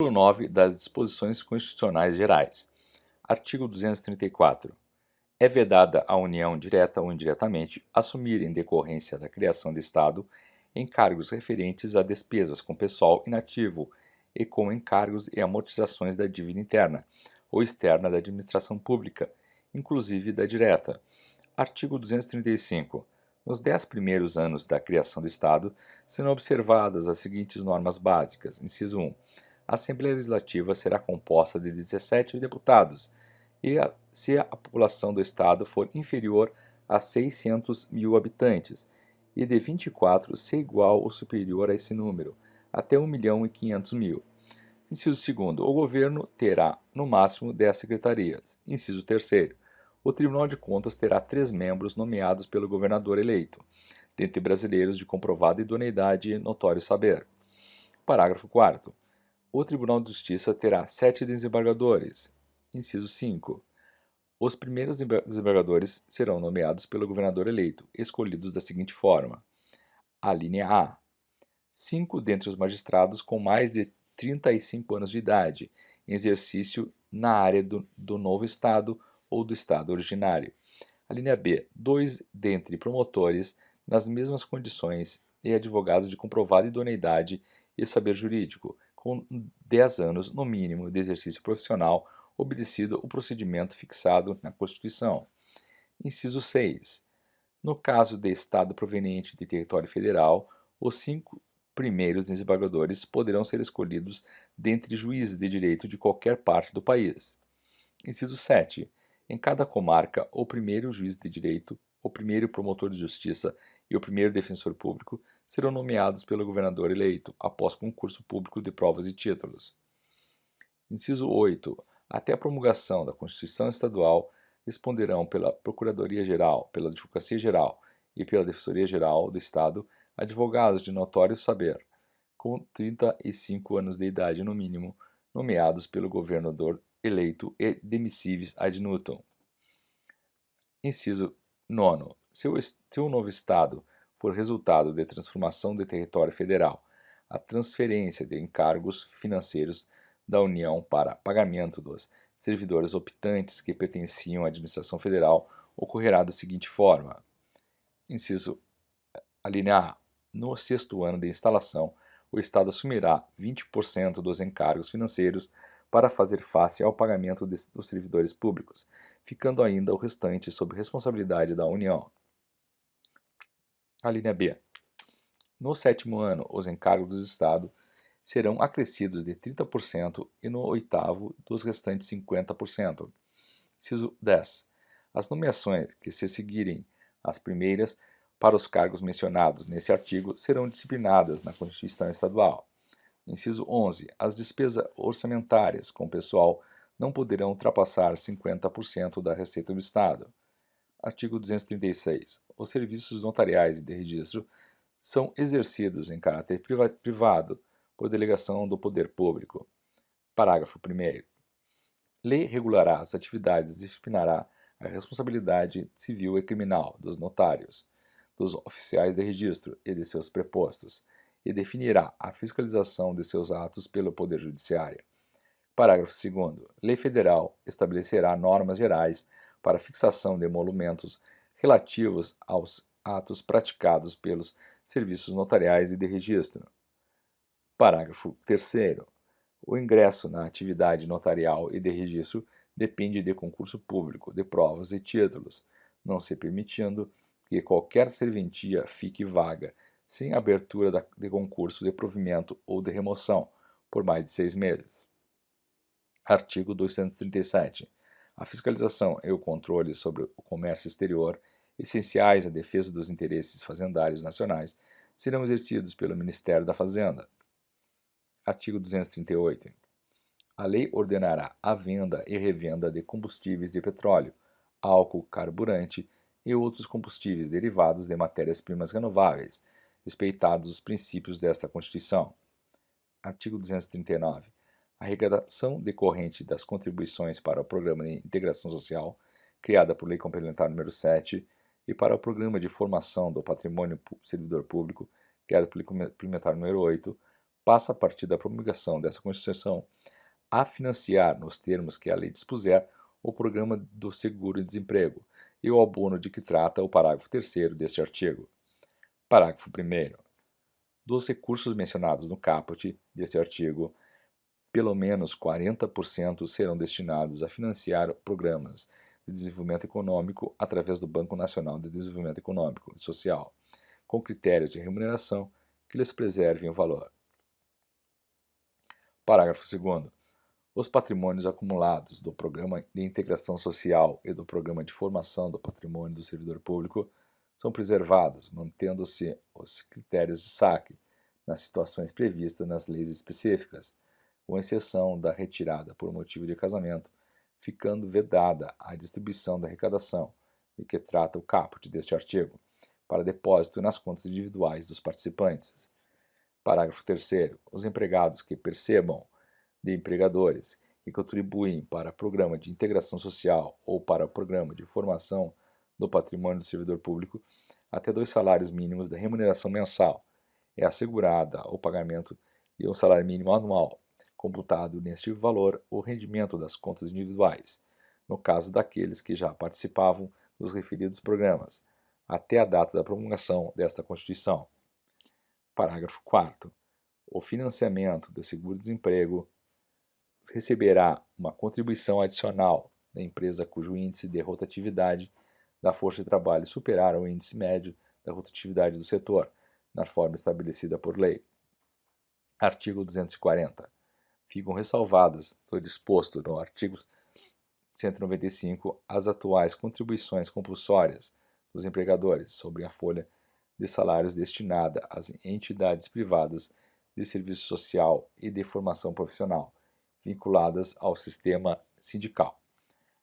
Artigo 9 das Disposições Constitucionais Gerais. Artigo 234. É vedada à União, direta ou indiretamente, assumir, em decorrência da criação de Estado, encargos referentes a despesas com pessoal inativo e com encargos e amortizações da dívida interna ou externa da administração pública, inclusive da direta. Artigo 235. Nos 10 primeiros anos da criação do Estado, serão observadas as seguintes normas básicas. Inciso 1. A Assembleia Legislativa será composta de 17 deputados, se a população do Estado for inferior a 600 mil habitantes, e de 24 se igual ou superior a esse número, até 1.500.000. Inciso 2. O governo terá, no máximo, 10 secretarias. Inciso 3. O Tribunal de Contas terá 3 membros nomeados pelo governador eleito, dentre brasileiros de comprovada idoneidade e notório saber. Parágrafo 4º. O Tribunal de Justiça terá 7 desembargadores. Inciso 5. Os primeiros desembargadores serão nomeados pelo governador eleito, escolhidos da seguinte forma. Alínea A. 5 dentre os magistrados com mais de 35 anos de idade, em exercício na área do novo Estado ou do Estado originário. Alínea B. 2 dentre promotores nas mesmas condições e advogados de comprovada idoneidade e saber jurídico, com 10 anos, no mínimo, de exercício profissional, obedecido o procedimento fixado na Constituição. Inciso 6. No caso de Estado proveniente de território federal, os 5 primeiros desembargadores poderão ser escolhidos dentre juízes de direito de qualquer parte do país. Inciso 7. Em cada comarca, o primeiro juiz de direito, o primeiro promotor de justiça e o primeiro defensor público serão nomeados pelo governador eleito, após concurso público de provas e títulos. Inciso 8. Até a promulgação da Constituição Estadual, responderão pela Procuradoria-Geral, pela Advocacia-Geral e pela Defensoria-Geral do Estado advogados de notório saber, com 35 anos de idade no mínimo, nomeados pelo governador eleito e demissíveis ad nutum. Inciso 9. Se o novo Estado for resultado de transformação de território federal, a transferência de encargos financeiros da União para pagamento dos servidores optantes que pertenciam à administração federal ocorrerá da seguinte forma. Inciso alínea A. No 6º ano de instalação, o Estado assumirá 20% dos encargos financeiros para fazer face ao pagamento dos servidores públicos, ficando ainda o restante sob responsabilidade da União. Alínea B. No 7º ano, os encargos do Estado serão acrescidos de 30% e no 8º dos restantes 50%. Inciso 10. As nomeações que se seguirem as primeiras para os cargos mencionados nesse artigo serão disciplinadas na Constituição Estadual. Inciso 11. As despesas orçamentárias com pessoal não poderão ultrapassar 50% da receita do Estado. Artigo 236. Os serviços notariais e de registro são exercidos em caráter privado por delegação do poder público. Parágrafo 1º. Lei regulará as atividades e disciplinará a responsabilidade civil e criminal dos notários, dos oficiais de registro e de seus prepostos, e definirá a fiscalização de seus atos pelo Poder Judiciário. Parágrafo 2º. Lei Federal estabelecerá normas gerais para fixação de emolumentos relativos aos atos praticados pelos serviços notariais e de registro. Parágrafo 3º. O ingresso na atividade notarial e de registro depende de concurso público, de provas e títulos, não se permitindo que qualquer serventia fique vaga, sem abertura de concurso de provimento ou de remoção, por mais de 6 meses. Artigo 237. A fiscalização e o controle sobre o comércio exterior, essenciais à defesa dos interesses fazendários nacionais, serão exercidos pelo Ministério da Fazenda. Artigo 238. A lei ordenará a venda e revenda de combustíveis de petróleo, álcool, carburante e outros combustíveis derivados de matérias-primas renováveis, respeitados os princípios desta Constituição. Artigo 239. A arrecadação decorrente das contribuições para o Programa de Integração Social, criada por Lei Complementar nº 7, e para o Programa de Formação do Patrimônio Servidor Público, criado por Lei Complementar nº 8, passa a partir da promulgação dessa Constituição a financiar, nos termos que a lei dispuser, o programa do seguro-desemprego e o abono de que trata o parágrafo 3º deste artigo. Parágrafo 1º. Dos recursos mencionados no caput deste artigo, pelo menos 40% serão destinados a financiar programas de desenvolvimento econômico através do Banco Nacional de Desenvolvimento Econômico e Social, com critérios de remuneração que lhes preservem o valor. Parágrafo 2º. Os patrimônios acumulados do Programa de Integração Social e do Programa de Formação do Patrimônio do Servidor Público são preservados, mantendo-se os critérios de saque nas situações previstas nas leis específicas, com exceção da retirada por motivo de casamento, ficando vedada a distribuição da arrecadação, de que trata o caput deste artigo, para depósito nas contas individuais dos participantes. Parágrafo 3º. Os empregados que percebam de empregadores que contribuem para o Programa de Integração Social ou para o Programa de Formação do Patrimônio do Servidor Público, até 2 salários mínimos da remuneração mensal, é assegurada o pagamento de um salário mínimo anual, computado neste valor o rendimento das contas individuais, no caso daqueles que já participavam dos referidos programas, até a data da promulgação desta Constituição. Parágrafo 4º. O financiamento do seguro-desemprego receberá uma contribuição adicional da empresa cujo índice de rotatividade da força de trabalho superar o índice médio da rotatividade do setor, na forma estabelecida por lei. Artigo 240. Ficam ressalvadas do disposto no artigo 195 as atuais contribuições compulsórias dos empregadores sobre a folha de salários destinada às entidades privadas de serviço social e de formação profissional, vinculadas ao sistema sindical.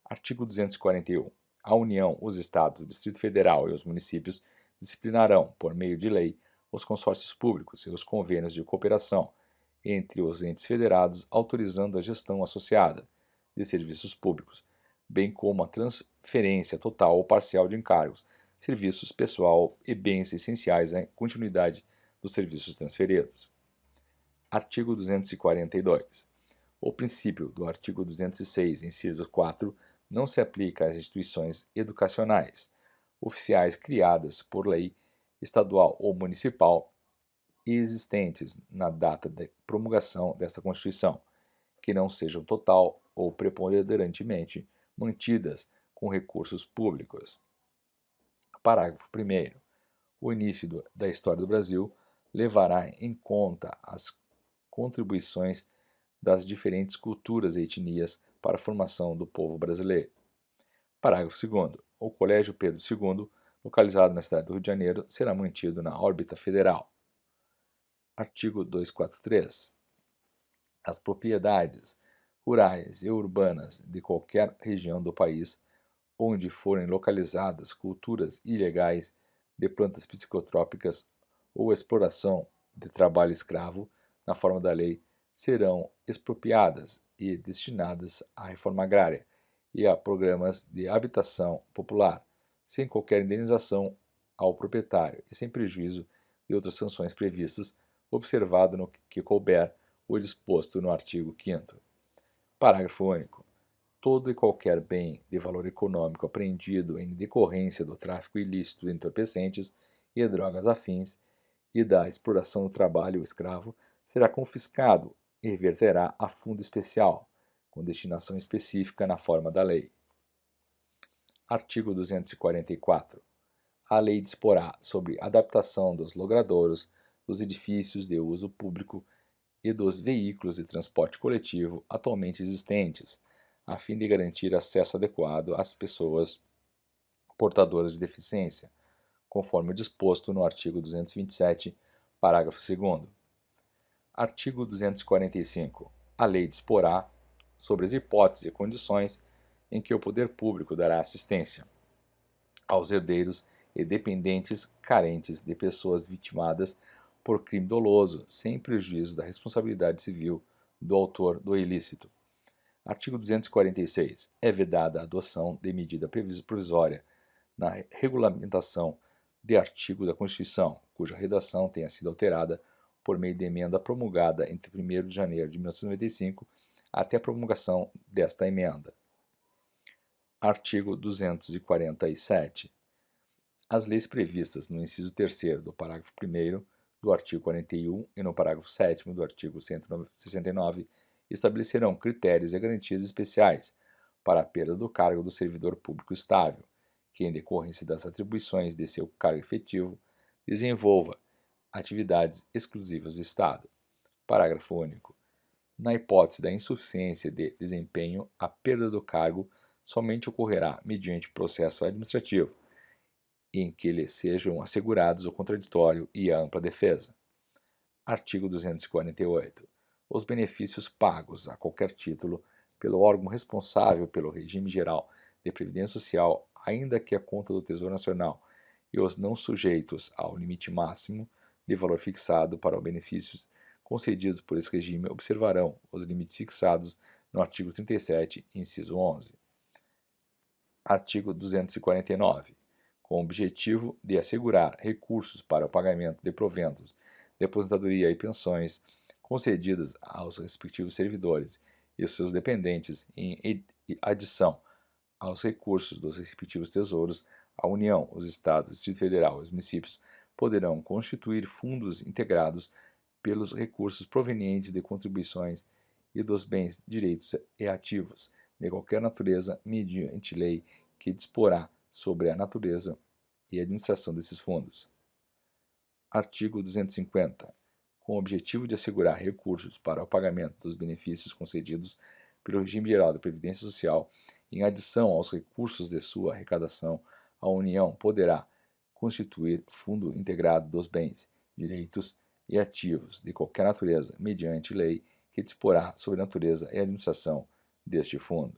Artigo 241. A União, os Estados, o Distrito Federal e os municípios disciplinarão, por meio de lei, os consórcios públicos e os convênios de cooperação entre os entes federados, autorizando a gestão associada de serviços públicos, bem como a transferência total ou parcial de encargos, serviços, pessoal e bens essenciais à continuidade dos serviços transferidos. Artigo 242. O princípio do artigo 206, inciso 4, não se aplica às instituições educacionais, oficiais criadas por lei estadual ou municipal e existentes na data de promulgação desta Constituição, que não sejam total ou preponderantemente mantidas com recursos públicos. Parágrafo 1º. O início da história do Brasil levará em conta as contribuições das diferentes culturas e etnias para a formação do povo brasileiro. Parágrafo 2º. O Colégio Pedro II, localizado na cidade do Rio de Janeiro, será mantido na órbita federal. Artigo 243. As propriedades rurais e urbanas de qualquer região do país onde forem localizadas culturas ilegais de plantas psicotrópicas ou exploração de trabalho escravo, na forma da lei, serão expropriadas e destinadas à reforma agrária e a programas de habitação popular, sem qualquer indenização ao proprietário e sem prejuízo de outras sanções previstas, observado no que couber o disposto no artigo 5º. Parágrafo único. Todo e qualquer bem de valor econômico apreendido em decorrência do tráfico ilícito de entorpecentes e drogas afins e da exploração do trabalho escravo será confiscado e reverterá a fundo especial, com destinação específica na forma da lei. Artigo 244. A lei disporá sobre adaptação dos logradouros, dos edifícios de uso público e dos veículos de transporte coletivo atualmente existentes, a fim de garantir acesso adequado às pessoas portadoras de deficiência, conforme o disposto no artigo 227, parágrafo 2º. Artigo 245. A lei disporá sobre as hipóteses e condições em que o poder público dará assistência aos herdeiros e dependentes carentes de pessoas vitimadas por crime doloso, sem prejuízo da responsabilidade civil do autor do ilícito. Artigo 246. É vedada a adoção de medida provisória na regulamentação de artigo da Constituição, cuja redação tenha sido alterada por meio de emenda promulgada entre 1º de janeiro de 1995 até a promulgação desta emenda. Artigo 247. As leis previstas no inciso 3º do parágrafo 1º do artigo 41 e no parágrafo 7º do artigo 169 estabelecerão critérios e garantias especiais para a perda do cargo do servidor público estável, que, em decorrência das atribuições de seu cargo efetivo, desenvolva atividades exclusivas do Estado. Parágrafo único. Na hipótese da insuficiência de desempenho, a perda do cargo somente ocorrerá mediante processo administrativo, em que lhe sejam assegurados o contraditório e a ampla defesa. Artigo 248. Os benefícios pagos a qualquer título pelo órgão responsável pelo regime geral de previdência social, ainda que a conta do Tesouro Nacional, e os não sujeitos ao limite máximo de valor fixado para os benefícios concedidos por esse regime, observarão os limites fixados no artigo 37, inciso 11. Artigo 249. Com o objetivo de assegurar recursos para o pagamento de proventos de aposentadoria e pensões concedidas aos respectivos servidores e seus dependentes em adição aos recursos dos respectivos tesouros, a União, os Estados, o Distrito Federal e os municípios poderão constituir fundos integrados pelos recursos provenientes de contribuições e dos bens, direitos e ativos de qualquer natureza, mediante lei que disporá sobre a natureza e a administração desses fundos. Artigo 250. Com o objetivo de assegurar recursos para o pagamento dos benefícios concedidos pelo regime geral da Previdência Social, em adição aos recursos de sua arrecadação, a União poderá constituir fundo integrado dos bens, direitos e ativos de qualquer natureza, mediante lei que disporá sobre a natureza e a administração deste fundo.